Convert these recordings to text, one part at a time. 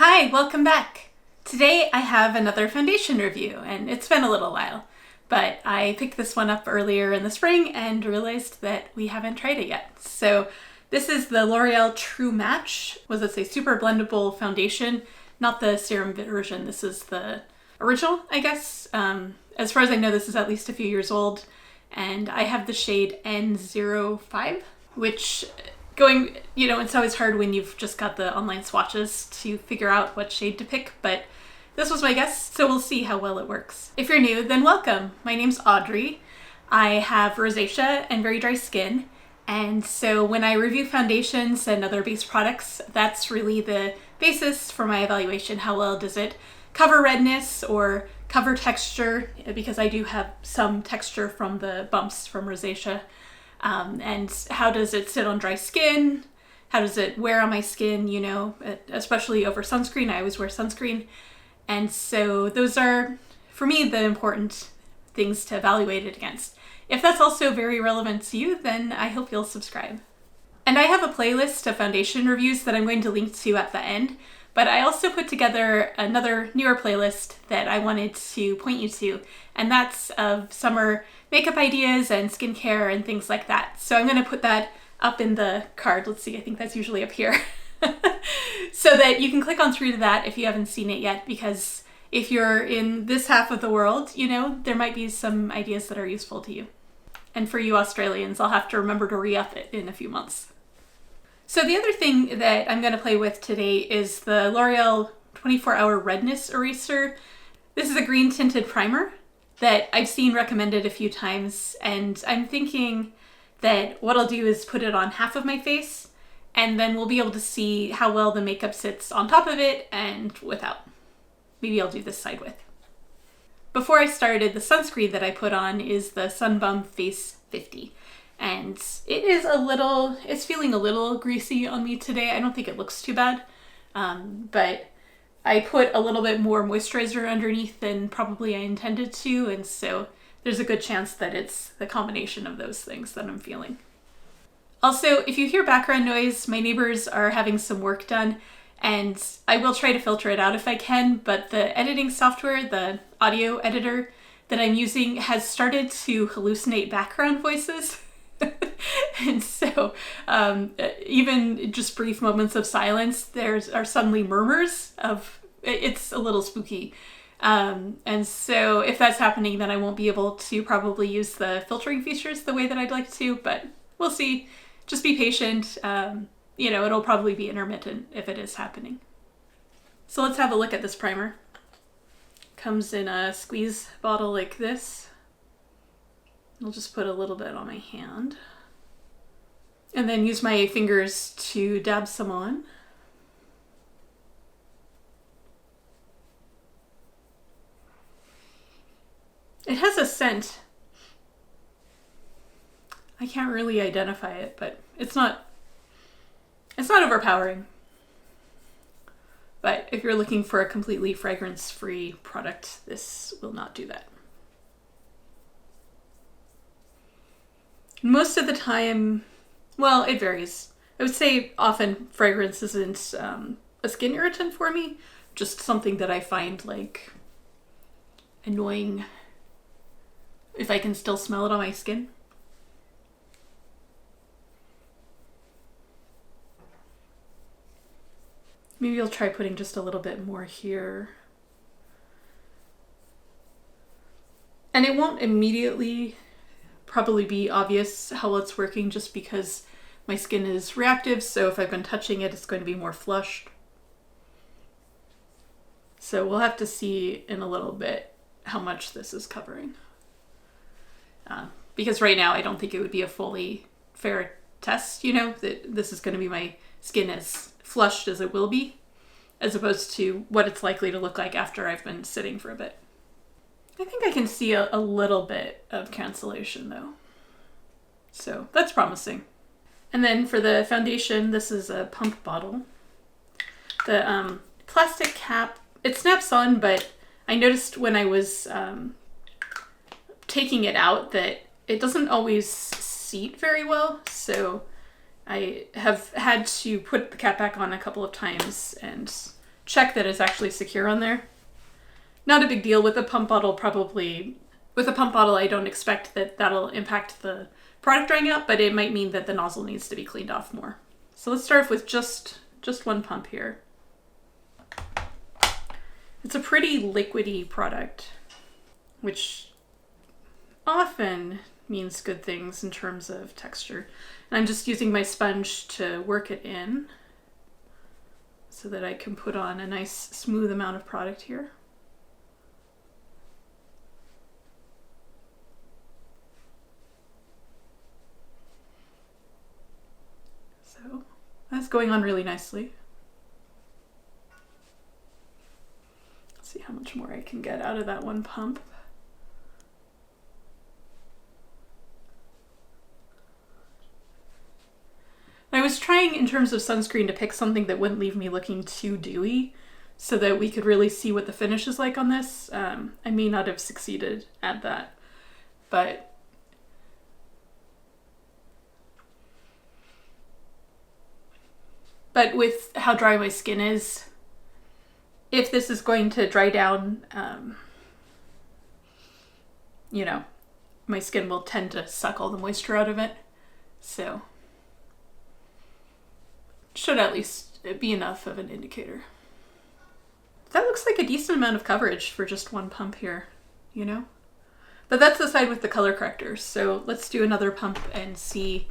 Hi, welcome back. Today I have another foundation review, and it's been a little while, but I picked this one up earlier in the spring and realized that we haven't tried it yet. So this is the L'Oreal True Match. Was this a super blendable foundation? Not the serum version, this is the original, I guess. As far as I know, this is at least a few years old, and I have the shade N05, which it's always hard when you've just got the online swatches to figure out what shade to pick, but this was my guess, so we'll see how well it works. If you're new, then welcome. My name's Audrey. I have rosacea and very dry skin, and so when I review foundations and other base products, that's really the basis for my evaluation. How well does it cover redness or cover texture, because I do have some texture from the bumps from rosacea. And how does it sit on dry skin? How does it wear on my skin, especially over sunscreen? I always wear sunscreen. And so those are, for me, the important things to evaluate it against. If that's also very relevant to you, then I hope you'll subscribe. And I have a playlist of foundation reviews that I'm going to link to at the end, but I also put together another newer playlist that I wanted to point you to, and that's of summer makeup ideas and skincare and things like that. So I'm going to put that up in the card. Let's see, I think that's usually up here. So that you can click on through to that if you haven't seen it yet, because if you're in this half of the world, there might be some ideas that are useful to you. And for you Australians, I'll have to remember to re-up it in a few months. So the other thing that I'm going to play with today is the L'Oreal 24-Hour Redness Eraser. This is a green tinted primer that I've seen recommended a few times, and I'm thinking that what I'll do is put it on half of my face, and then we'll be able to see how well the makeup sits on top of it and without. Maybe I'll do this side with. Before I started, the sunscreen that I put on is the Bum Face 50. And it's feeling a little greasy on me today. I don't think it looks too bad, but I put a little bit more moisturizer underneath than probably I intended to, and so there's a good chance that it's the combination of those things that I'm feeling. Also, if you hear background noise, my neighbors are having some work done, and I will try to filter it out if I can, but the editing software, the audio editor that I'm using, has started to hallucinate background voices. And so even just brief moments of silence, there are suddenly murmurs of, it's a little spooky. And so if that's happening, then I won't be able to probably use the filtering features the way that I'd like to, but we'll see. Just be patient. It'll probably be intermittent if it is happening. So let's have a look at this primer. Comes in a squeeze bottle like this. I'll just put a little bit on my hand and then use my fingers to dab some on. It has a scent. I can't really identify it, but it's not overpowering. But if you're looking for a completely fragrance-free product, this will not do that. Most of the time, well, it varies. I would say often fragrance isn't a skin irritant for me, just something that I find annoying if I can still smell it on my skin. Maybe I'll try putting just a little bit more here. And it won't immediately probably be obvious how well it's working just because my skin is reactive, so if I've been touching it, it's going to be more flushed. So we'll have to see in a little bit how much this is covering. Because right now I don't think it would be a fully fair test, that this is going to be my skin as flushed as it will be, as opposed to what it's likely to look like after I've been sitting for a bit. I think I can see a little bit of cancellation though. So that's promising. And then for the foundation, this is a pump bottle. The plastic cap, it snaps on, but I noticed when I was taking it out that it doesn't always seat very well. So I have had to put the cap back on a couple of times and check that it's actually secure on there. Not a big deal with a pump bottle, probably. With a pump bottle, I don't expect that that'll impact the product drying out, but it might mean that the nozzle needs to be cleaned off more. So let's start off with just one pump here. It's a pretty liquidy product, which often means good things in terms of texture. And I'm just using my sponge to work it in so that I can put on a nice smooth amount of product here. So that's going on really nicely. Let's see how much more I can get out of that one pump. I was trying in terms of sunscreen to pick something that wouldn't leave me looking too dewy so that we could really see what the finish is like on this. I may not have succeeded at that, but with how dry my skin is, if this is going to dry down, you know, my skin will tend to suck all the moisture out of it. So should at least be enough of an indicator. That looks like a decent amount of coverage for just one pump here, you know? But that's the side with the color corrector. So let's do another pump and see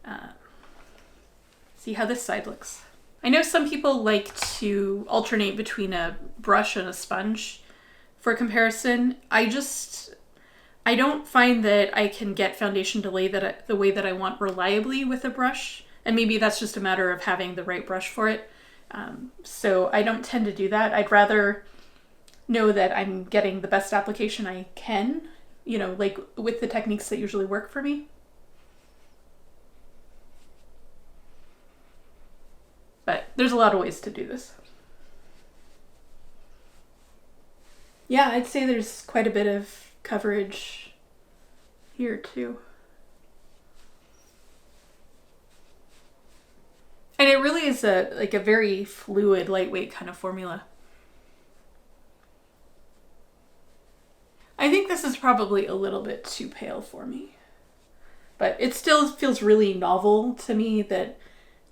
how this side looks. I know some people like to alternate between a brush and a sponge for comparison. I don't find that I can get foundation to lay the way that I want reliably with a brush. And maybe that's just a matter of having the right brush for it. So I don't tend to do that. I'd rather know that I'm getting the best application I can, you know, like with the techniques that usually work for me. But there's a lot of ways to do this. Yeah, I'd say there's quite a bit of coverage here too. And it really is a very fluid, lightweight kind of formula. I think this is probably a little bit too pale for me. But it still feels really novel to me that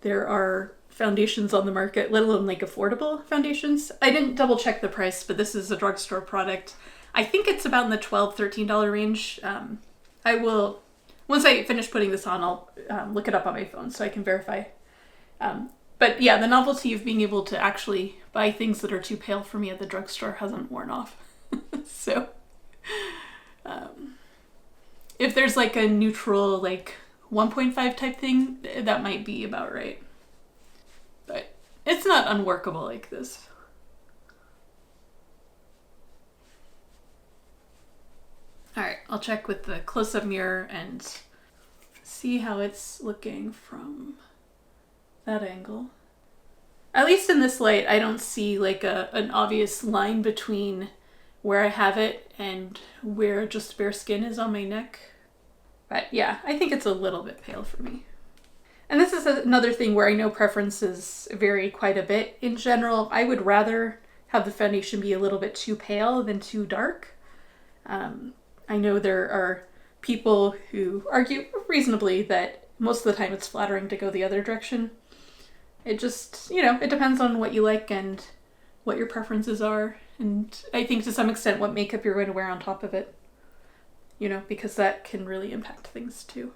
there are foundations on the market, let alone like affordable foundations. I didn't double check the price, but this is a drugstore product. I think it's about in the $12, $13 range. I will, once I finish putting this on, I'll look it up on my phone so I can verify. But yeah, the novelty of being able to actually buy things that are too pale for me at the drugstore hasn't worn off. So if there's like a neutral, like 1.5 type thing, that might be about right. But it's not unworkable like this. All right, I'll check with the close-up mirror and see how it's looking from that angle. At least in this light, I don't see like an obvious line between where I have it and where just bare skin is on my neck. But yeah, I think it's a little bit pale for me. And this is another thing where I know preferences vary quite a bit. In general, I would rather have the foundation be a little bit too pale than too dark. I know there are people who argue reasonably that most of the time it's flattering to go the other direction. It just, you know, it depends on what you like and what your preferences are. And I think to some extent what makeup you're going to wear on top of it, you know, because that can really impact things too.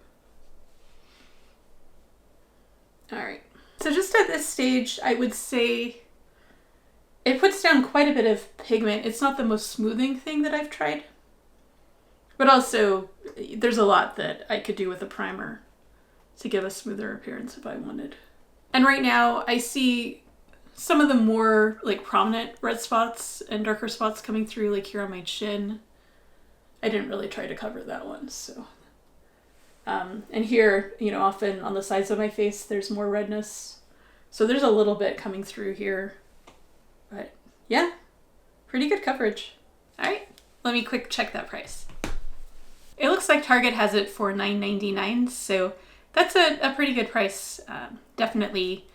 All right. So just at this stage, I would say it puts down quite a bit of pigment. It's not the most smoothing thing that I've tried. But also, there's a lot that I could do with a primer to give a smoother appearance if I wanted. And right now, I see some of the more like prominent red spots and darker spots coming through, like here on my chin. I didn't really try to cover that one, so. And here, you know, often on the sides of my face, there's more redness. So there's a little bit coming through here. But yeah, pretty good coverage. All right, let me quick check that price. It looks like Target has it for $9.99, so that's a pretty good price. Definitely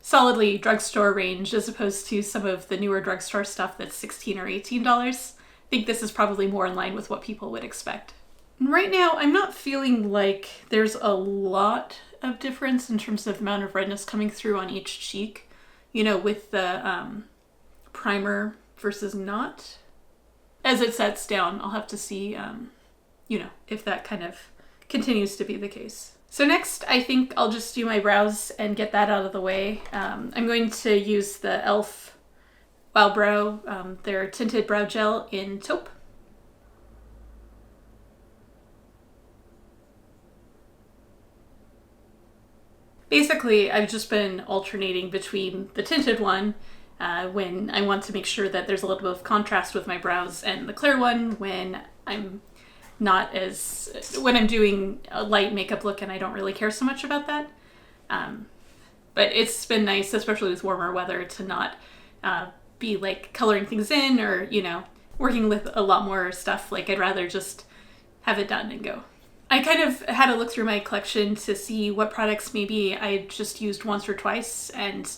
solidly drugstore range as opposed to some of the newer drugstore stuff that's $16 or $18. I think this is probably more in line with what people would expect. Right now, I'm not feeling like there's a lot of difference in terms of the amount of redness coming through on each cheek, you know, with the primer versus not. As it sets down, I'll have to see, you know, if that kind of continues to be the case. So next, I think I'll just do my brows and get that out of the way. I'm going to use the e.l.f. Wow Brow, their tinted brow gel in Taupe. Basically, I've just been alternating between the tinted one when I want to make sure that there's a little bit of contrast with my brows, and the clear one when I'm when I'm doing a light makeup look and I don't really care so much about that. But it's been nice, especially with warmer weather, to not be like coloring things in or, you know, working with a lot more stuff. Like, I'd rather just have it done and go. I kind of had a look through my collection to see what products maybe I just used once or twice and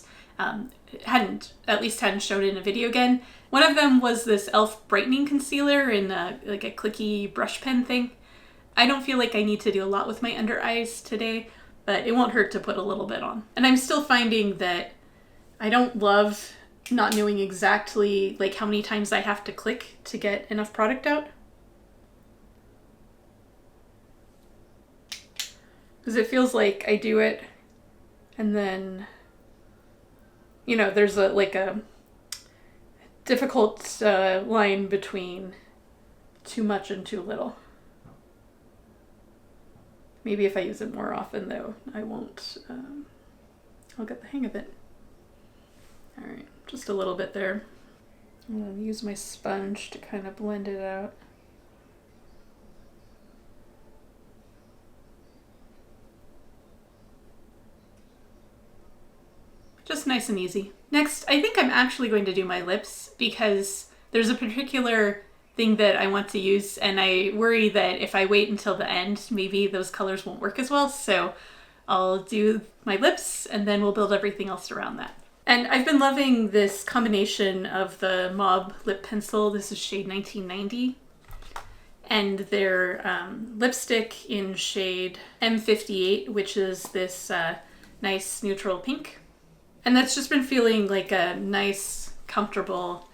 hadn't showed in a video again. One of them was this e.l.f. Brightening Concealer in like a clicky brush pen thing. I don't feel like I need to do a lot with my under eyes today, but it won't hurt to put a little bit on. And I'm still finding that I don't love not knowing exactly like how many times I have to click to get enough product out. Because it feels like I do it and then, you know, there's a difficult line between too much and too little. Maybe if I use it more often, though, I won't. I'll get the hang of it. All right, just a little bit there. I'm gonna use my sponge to kind of blend it out. Just nice and easy. Next, I think I'm actually going to do my lips because there's a particular thing that I want to use and I worry that if I wait until the end, maybe those colors won't work as well. So I'll do my lips and then we'll build everything else around that. And I've been loving this combination of the Mob lip pencil. This is shade 1990. And their lipstick in shade M58, which is this nice neutral pink. And that's just been feeling like a nice, comfortable,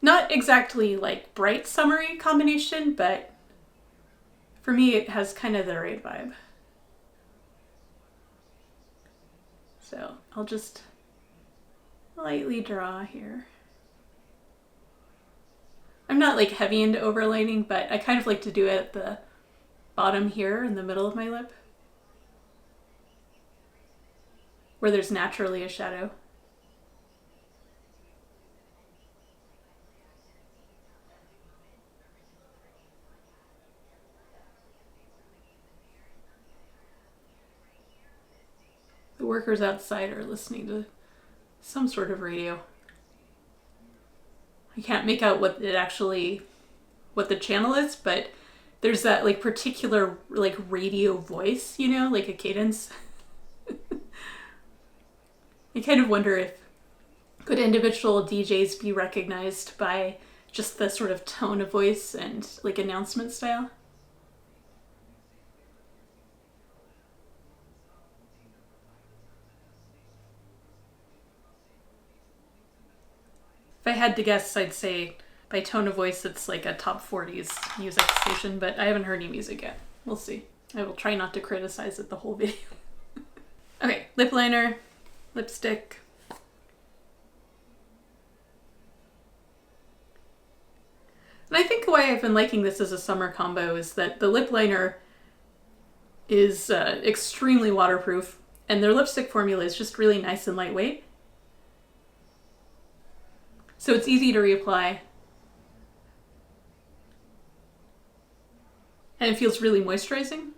not exactly like bright summery combination, but for me it has kind of the right vibe. So I'll just lightly draw here. I'm not like heavy into overlining, but I kind of like to do it at the bottom here in the middle of my lip, where there's naturally a shadow. The workers outside are listening to some sort of radio. I can't make out what the channel is, but there's that like particular like radio voice, you know, like a cadence. I kind of wonder if could individual DJs be recognized by just the sort of tone of voice and like announcement style. If I had to guess, I'd say by tone of voice it's like a top 40s music station, but I haven't heard any music yet. We'll see. I will try not to criticize it the whole video. Okay, lip liner, lipstick. And I think why I've been liking this as a summer combo is that the lip liner is extremely waterproof and their lipstick formula is just really nice and lightweight. So it's easy to reapply. And it feels really moisturizing.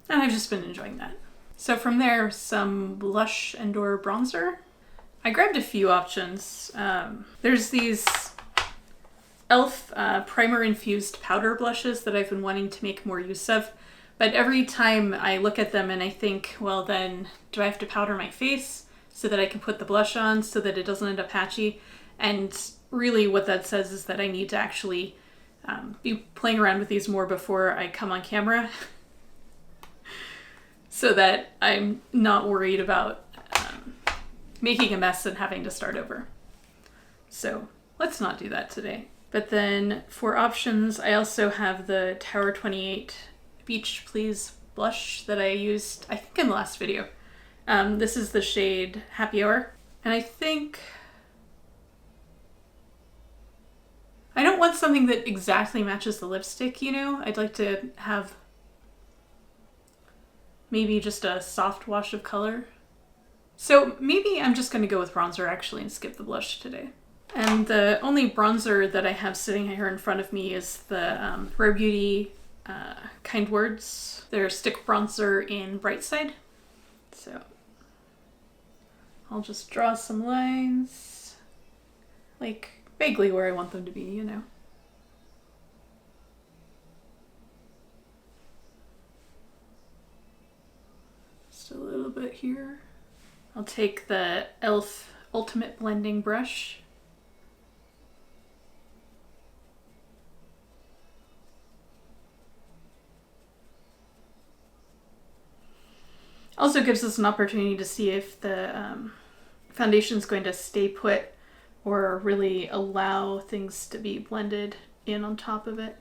And I've just been enjoying that. So from there, some blush and or bronzer. I grabbed a few options. There's these e.l.f. Primer infused powder blushes that I've been wanting to make more use of. But every time I look at them and I think, well then, do I have to powder my face so that I can put the blush on so that it doesn't end up patchy? And really what that says is that I need to actually be playing around with these more before I come on camera so that I'm not worried about making a mess and having to start over. So let's not do that today. But then for options, I also have the Tower 28 Beach Please blush that I used, I think in the last video. This is the shade Happy Hour. And I think I don't want something that exactly matches the lipstick, you know? I'd like to have maybe just a soft wash of color. So maybe I'm just going to go with bronzer actually and skip the blush today. And the only bronzer that I have sitting here in front of me is the Rare Beauty Kind Words. Their stick bronzer in Bright Side. So I'll just draw some lines, like vaguely where I want them to be, you know. Just a little bit here. I'll take the e.l.f. Ultimate Blending Brush. Also gives us an opportunity to see if the foundation is going to stay put or really allow things to be blended in on top of it.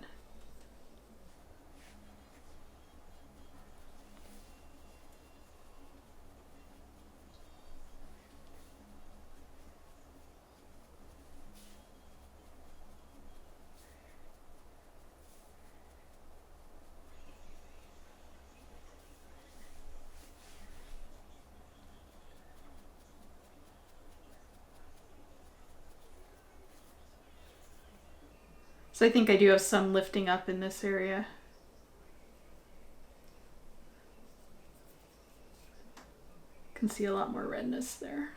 So I think I do have some lifting up in this area. Can see a lot more redness there.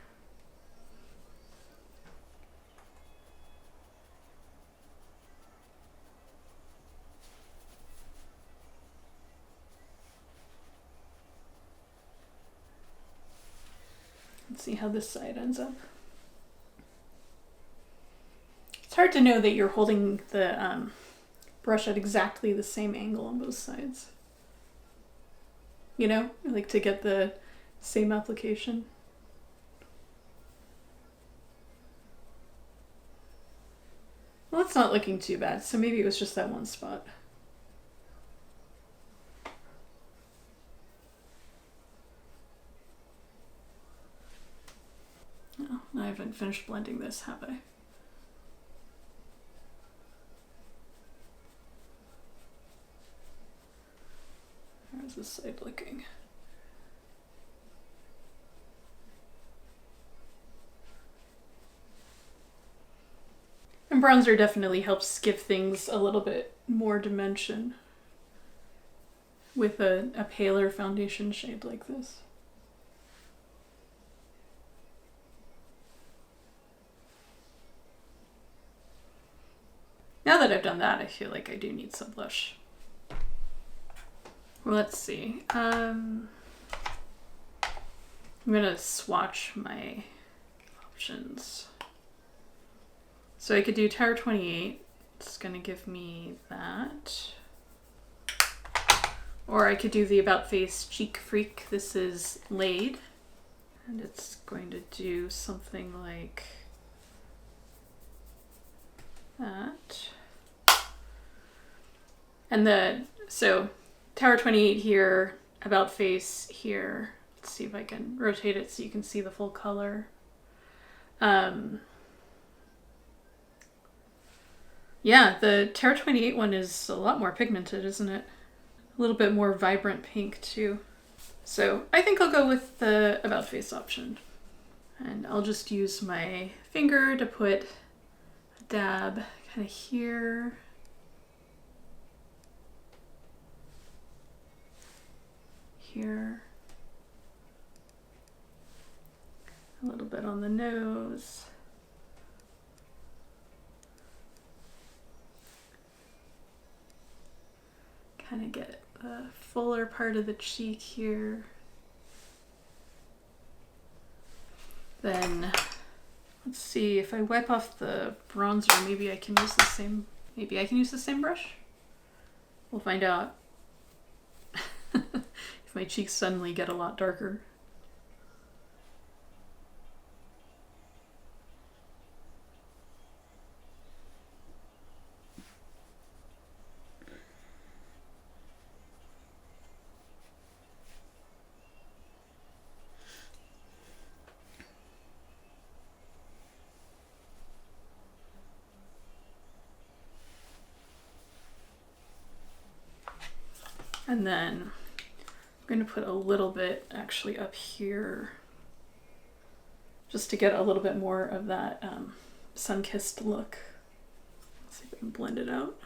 Let's see how this side ends up. It's hard to know that you're holding the brush at exactly the same angle on both sides. You know, like to get the same application. Well, it's not looking too bad, so maybe it was just that one spot. Oh, I haven't finished blending this, have I? How's this side looking? And bronzer definitely helps give things a little bit more dimension with a paler foundation shade like this. Now that I've done that, I feel like I do need some blush. Well, let's see. I'm gonna swatch my options. So I could do Tower 28. It's gonna give me that. Or I could do the About Face Cheek Freak. This is Laid. And it's going to do something like that. And so Tower 28 here, About Face here. Let's see if I can rotate it so you can see the full color. Yeah, the Tower 28 one is a lot more pigmented, isn't it? A little bit more vibrant pink too. So I think I'll go with the About Face option. And I'll just use my finger to put a dab kind of here. Here. A little bit on the nose. Kind of get the fuller part of the cheek here. Then, let's see, if I wipe off the bronzer, maybe I can use the same brush? We'll find out. If my cheeks suddenly get a lot darker. And then I'm going to put a little bit actually up here just to get a little bit more of that sun-kissed look. Let's see if I can blend it out.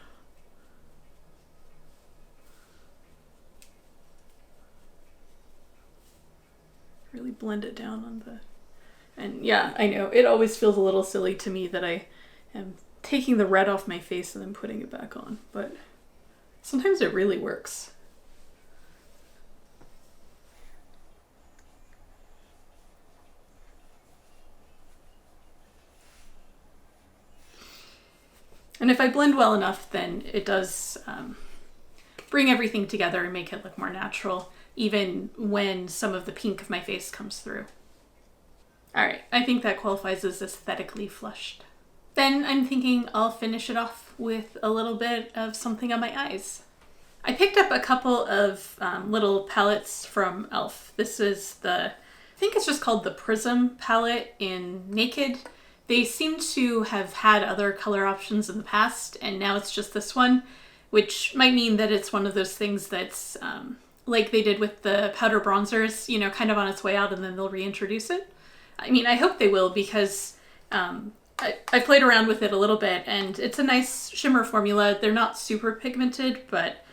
Really blend it down on the... And yeah, I know, it always feels a little silly to me that I am taking the red off my face and then putting it back on, but sometimes it really works. And if I blend well enough, then it does bring everything together and make it look more natural, even when some of the pink of my face comes through. All right, I think that qualifies as aesthetically flushed. Then I'm thinking I'll finish it off with a little bit of something on my eyes. I picked up a couple of little palettes from e.l.f. This is I think it's just called the Prism palette in Naked. They seem to have had other color options in the past, and now it's just this one, which might mean that it's one of those things that's like they did with the powder bronzers, you know, kind of on its way out and then they'll reintroduce it. I mean, I hope they will, because I played around with it a little bit and it's a nice shimmer formula. They're not super pigmented, but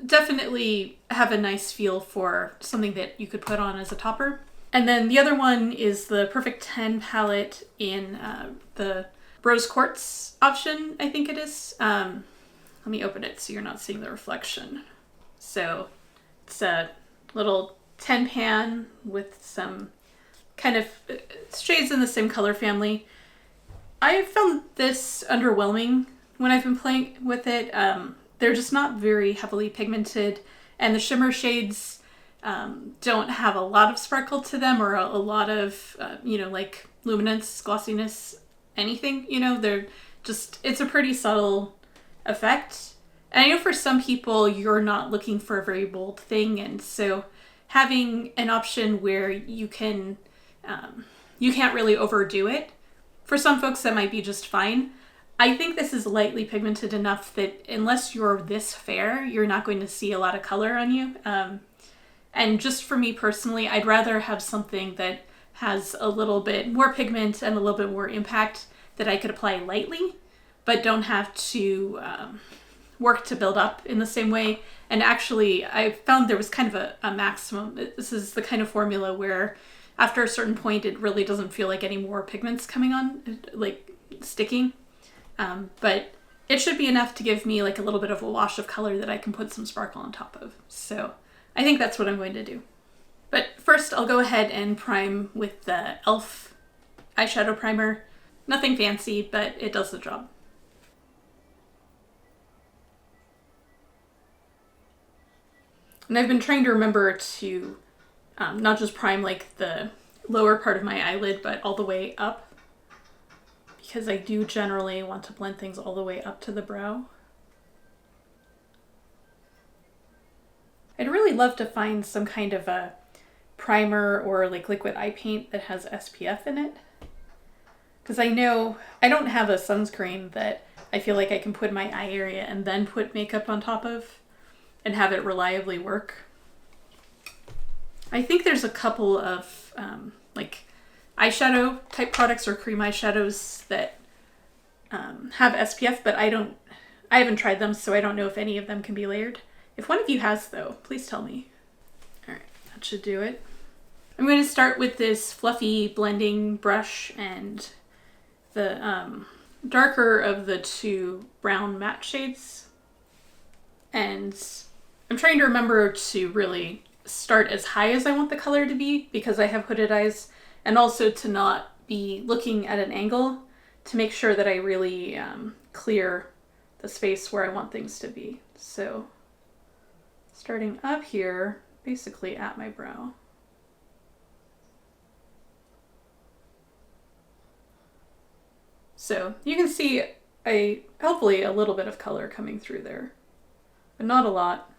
definitely have a nice feel for something that you could put on as a topper. And then the other one is the Perfect 10 palette in the Rose Quartz option, I think it is. Let me open it so you're not seeing the reflection. So it's a little 10 pan with some kind of shades in the same color family. I found this underwhelming when I've been playing with it. They're just not very heavily pigmented, and the shimmer shades don't have a lot of sparkle to them or a lot of, you know, like luminance, glossiness, anything, you know, they're just, it's a pretty subtle effect. And I know for some people you're not looking for a very bold thing, and so having an option where you can, you can't really overdo it, for some folks that might be just fine. I think this is lightly pigmented enough that unless you're this fair, you're not going to see a lot of color on you. And just for me personally, I'd rather have something that has a little bit more pigment and a little bit more impact that I could apply lightly, but don't have to work to build up in the same way. And actually, I found there was kind of a maximum. This is the kind of formula where after a certain point, it really doesn't feel like any more pigment's coming on, like sticking. But it should be enough to give me like a little bit of a wash of color that I can put some sparkle on top of. So I think that's what I'm going to do. But first I'll go ahead and prime with the e.l.f. eyeshadow primer. Nothing fancy, but it does the job. And I've been trying to remember to not just prime like the lower part of my eyelid, but all the way up, because I do generally want to blend things all the way up to the brow. I'd really love to find some kind of a primer or like liquid eye paint that has SPF in it. Because I know I don't have a sunscreen that I feel like I can put in my eye area and then put makeup on top of and have it reliably work. I think there's a couple of like eyeshadow type products or cream eyeshadows that have SPF, but I haven't tried them, so I don't know if any of them can be layered. If one of you has, though, please tell me. All right, that should do it. I'm going to start with this fluffy blending brush and the darker of the two brown matte shades. And I'm trying to remember to really start as high as I want the color to be because I have hooded eyes, and also to not be looking at an angle to make sure that I really clear the space where I want things to be. So starting up here, basically at my brow. So you can see hopefully a little bit of color coming through there, but not a lot.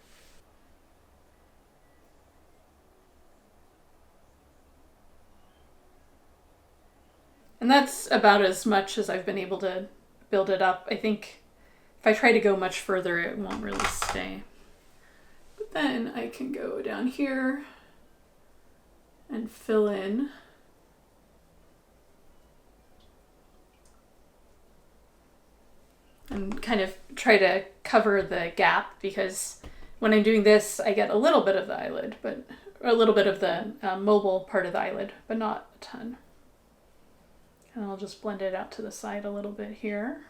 And that's about as much as I've been able to build it up. I think if I try to go much further, it won't really stay. But then I can go down here and fill in. And kind of try to cover the gap, because when I'm doing this, I get a little bit of the eyelid, but a little bit of the mobile part of the eyelid, but not a ton. And I'll just blend it out to the side a little bit here.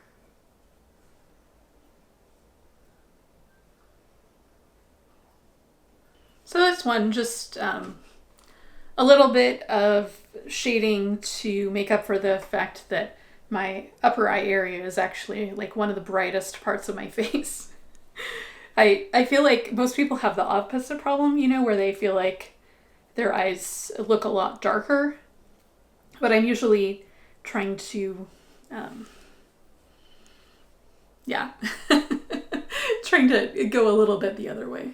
So this one, just a little bit of shading to make up for the fact that my upper eye area is actually like one of the brightest parts of my face. I feel like most people have the opposite problem, you know, where they feel like their eyes look a lot darker, but I'm usually trying to, trying to go a little bit the other way.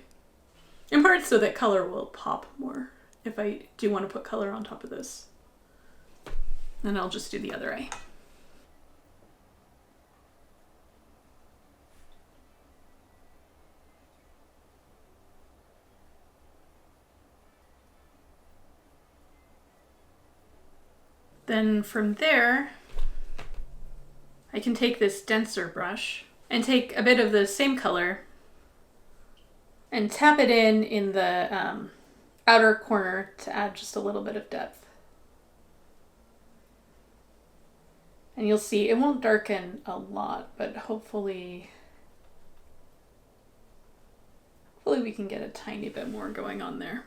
In part so that color will pop more if I do want to put color on top of this. Then I'll just do the other eye. Then from there, I can take this denser brush and take a bit of the same color and tap it in the outer corner to add just a little bit of depth. And you'll see it won't darken a lot, but hopefully we can get a tiny bit more going on there.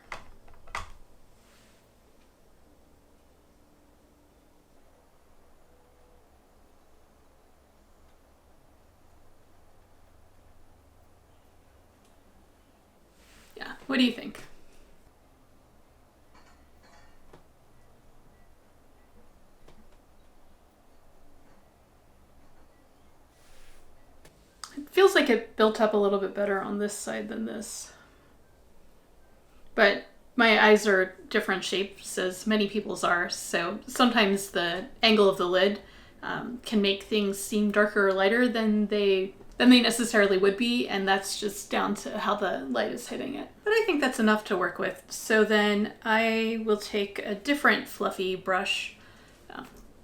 Yeah, what do you think? It feels like it built up a little bit better on this side than this. But my eyes are different shapes, as many people's are, so sometimes the angle of the lid can make things seem darker or lighter than they necessarily would be, and that's just down to how the light is hitting it. But I think that's enough to work with. So then I will take a different fluffy brush,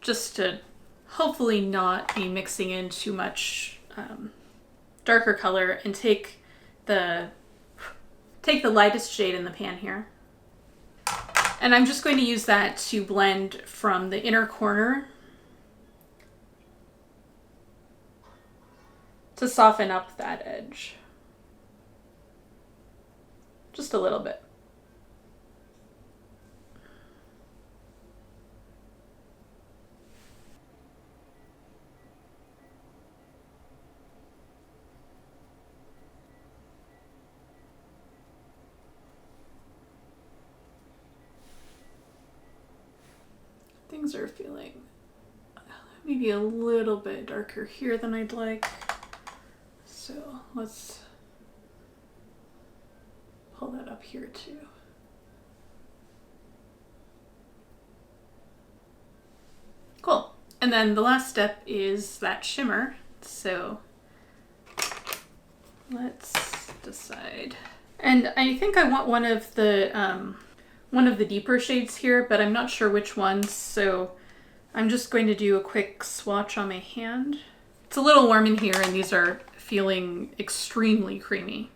just to hopefully not be mixing in too much darker color, and take the lightest shade in the pan here. And I'm just going to use that to blend from the inner corner to soften up that edge. Just a little bit. Things are feeling maybe a little bit darker here than I'd like. So let's pull that up here too. Cool. And then the last step is that shimmer. So let's decide. And I think I want one of the deeper shades here, but I'm not sure which ones. So I'm just going to do a quick swatch on my hand. It's a little warm in here, and these are feeling extremely creamy.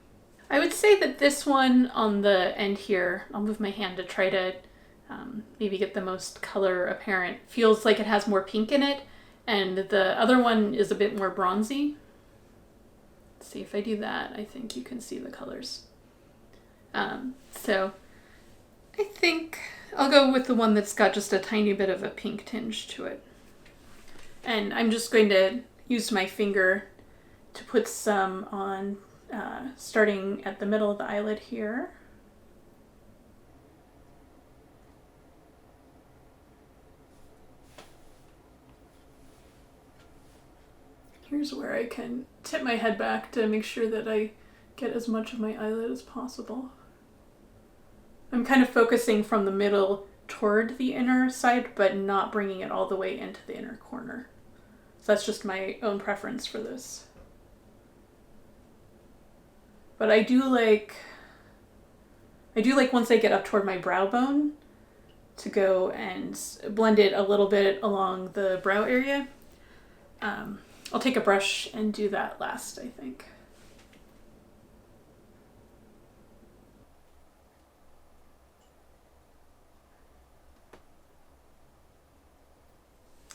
I would say that this one on the end here, I'll move my hand to try to maybe get the most color apparent, feels like it has more pink in it, and the other one is a bit more bronzy. Let's see if I do that, I think you can see the colors. So I think I'll go with the one that's got just a tiny bit of a pink tinge to it. And I'm just going to use my finger to put some on, starting at the middle of the eyelid here. Here's where I can tip my head back to make sure that I get as much of my eyelid as possible. I'm kind of focusing from the middle toward the inner side, but not bringing it all the way into the inner corner. So that's just my own preference for this. But I do like once I get up toward my brow bone to go and blend it a little bit along the brow area. I'll take a brush and do that last, I think.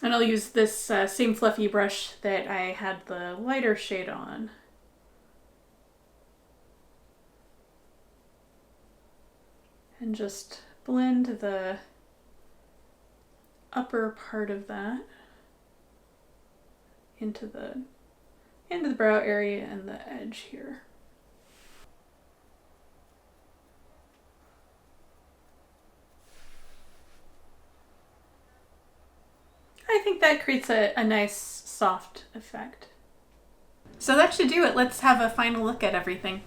And I'll use this same fluffy brush that I had the lighter shade on. And just blend the upper part of that into the brow area and the edge here. I think that creates a nice soft effect. So that should do it. Let's have a final look at everything.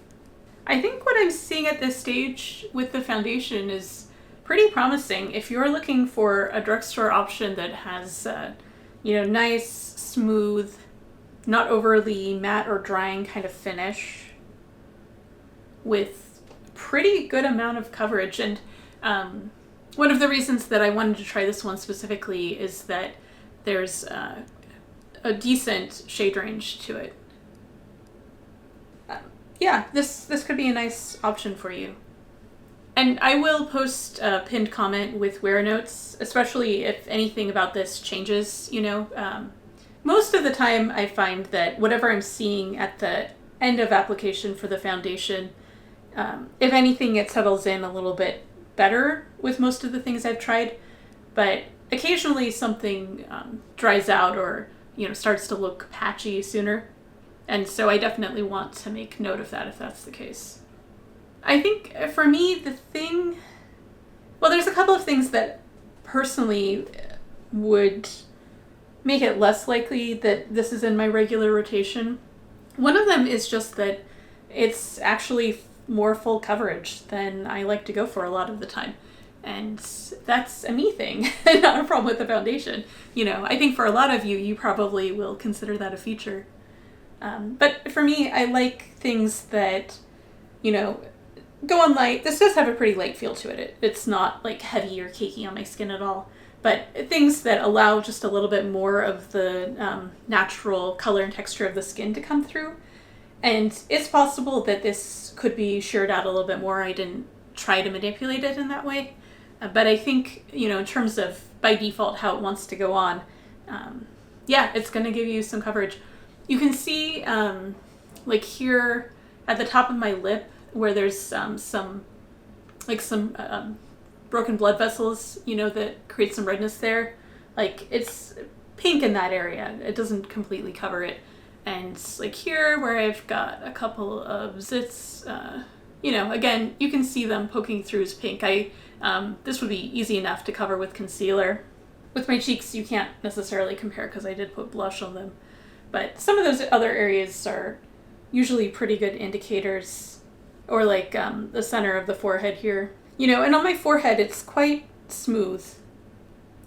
I think what I'm seeing at this stage with the foundation is pretty promising. If you're looking for a drugstore option that has, nice, smooth, not overly matte or drying kind of finish with pretty good amount of coverage. And one of the reasons that I wanted to try this one specifically is that there's a decent shade range to it. Yeah, this could be a nice option for you. And I will post a pinned comment with wear notes, especially if anything about this changes, Most of the time I find that whatever I'm seeing at the end of application for the foundation, if anything, it settles in a little bit better with most of the things I've tried. But occasionally something dries out or, starts to look patchy sooner. And so I definitely want to make note of that if that's the case. I think for me, there's a couple of things that personally would make it less likely that this is in my regular rotation. One of them is just that it's actually more full coverage than I like to go for a lot of the time. And that's a me thing, not a problem with the foundation. I think for a lot of you, you probably will consider that a feature. But for me, I like things that, go on light. This does have a pretty light feel to it. It's not like heavy or cakey on my skin at all. But things that allow just a little bit more of the natural color and texture of the skin to come through. And it's possible that this could be sheared out a little bit more. I didn't try to manipulate it in that way. But I think, in terms of by default how it wants to go on, it's going to give you some coverage. You can see, like here at the top of my lip, where there's some broken blood vessels, that create some redness there. Like it's pink in that area. It doesn't completely cover it. And like here, where I've got a couple of zits, again, you can see them poking through as pink. This would be easy enough to cover with concealer. With my cheeks, you can't necessarily compare because I did put blush on them. But some of those other areas are usually pretty good indicators, or like the center of the forehead here. And on my forehead, it's quite smooth.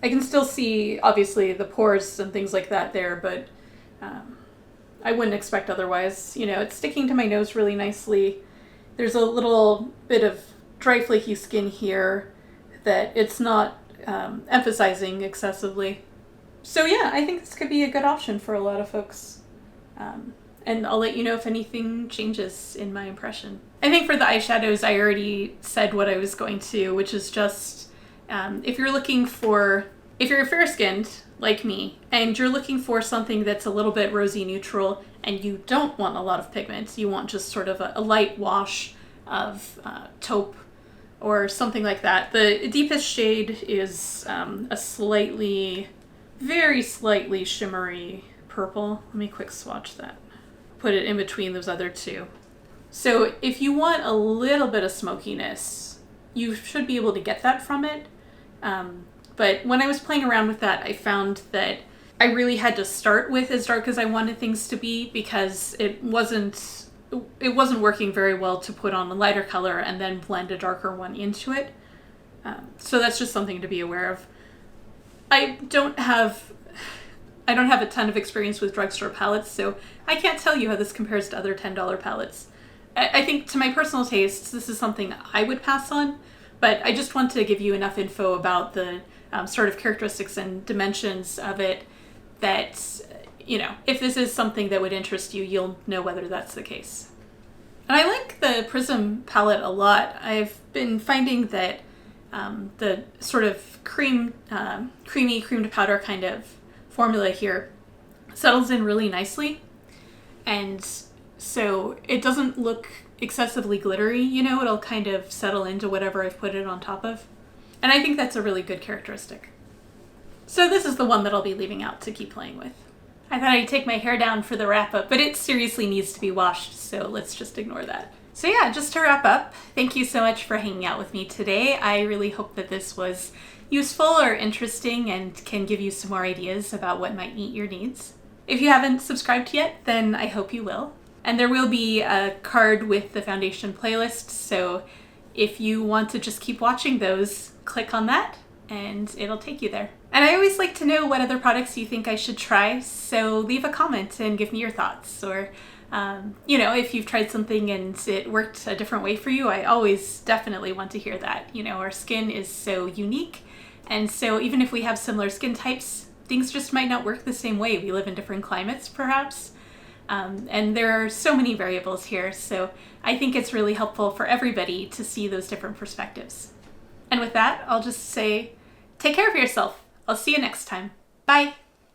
I can still see, obviously, the pores and things like that there, but I wouldn't expect otherwise. It's sticking to my nose really nicely. There's a little bit of dry, flaky skin here that it's not emphasizing excessively. So yeah, I think this could be a good option for a lot of folks. And I'll let you know if anything changes in my impression. I think for the eyeshadows, I already said what I was going to, which is just, if you're fair-skinned, like me, and you're looking for something that's a little bit rosy neutral, and you don't want a lot of pigment, you want just sort of a light wash of Taupe or something like that. The deepest shade is a very slightly shimmery purple. Let me quick swatch that. Put it in between those other two. So if you want a little bit of smokiness, you should be able to get that from it. But when I was playing around with that, I found that I really had to start with as dark as I wanted things to be, because it wasn't working very well to put on a lighter color and then blend a darker one into it. So that's just something to be aware of. I don't have a ton of experience with drugstore palettes, so I can't tell you how this compares to other $10 palettes. I think to my personal tastes, this is something I would pass on, but I just want to give you enough info about the sort of characteristics and dimensions of it that, you know, if this is something that would interest you, you'll know whether that's the case. And I like the Prism palette a lot. I've been finding that the sort of creamy cream to powder kind of formula here settles in really nicely, and so it doesn't look excessively glittery, you know, it'll kind of settle into whatever I've put it on top of. And I think that's a really good characteristic. So this is the one that I'll be leaving out to keep playing with. I thought I'd take my hair down for the wrap up, but it seriously needs to be washed, so let's just ignore that. So yeah, just to wrap up, thank you so much for hanging out with me today. I really hope that this was useful or interesting and can give you some more ideas about what might meet your needs. If you haven't subscribed yet, then I hope you will. And there will be a card with the foundation playlist, so if you want to just keep watching those, click on that and it'll take you there. And I always like to know what other products you think I should try, so leave a comment and give me your thoughts. Or, you know, if you've tried something and it worked a different way for you, I always definitely want to hear that. You know, our skin is so unique, and so even if we have similar skin types, things just might not work the same way. We live in different climates, perhaps. And there are so many variables here, so I think it's really helpful for everybody to see those different perspectives. And with that, I'll just say, take care of yourself. I'll see you next time. Bye!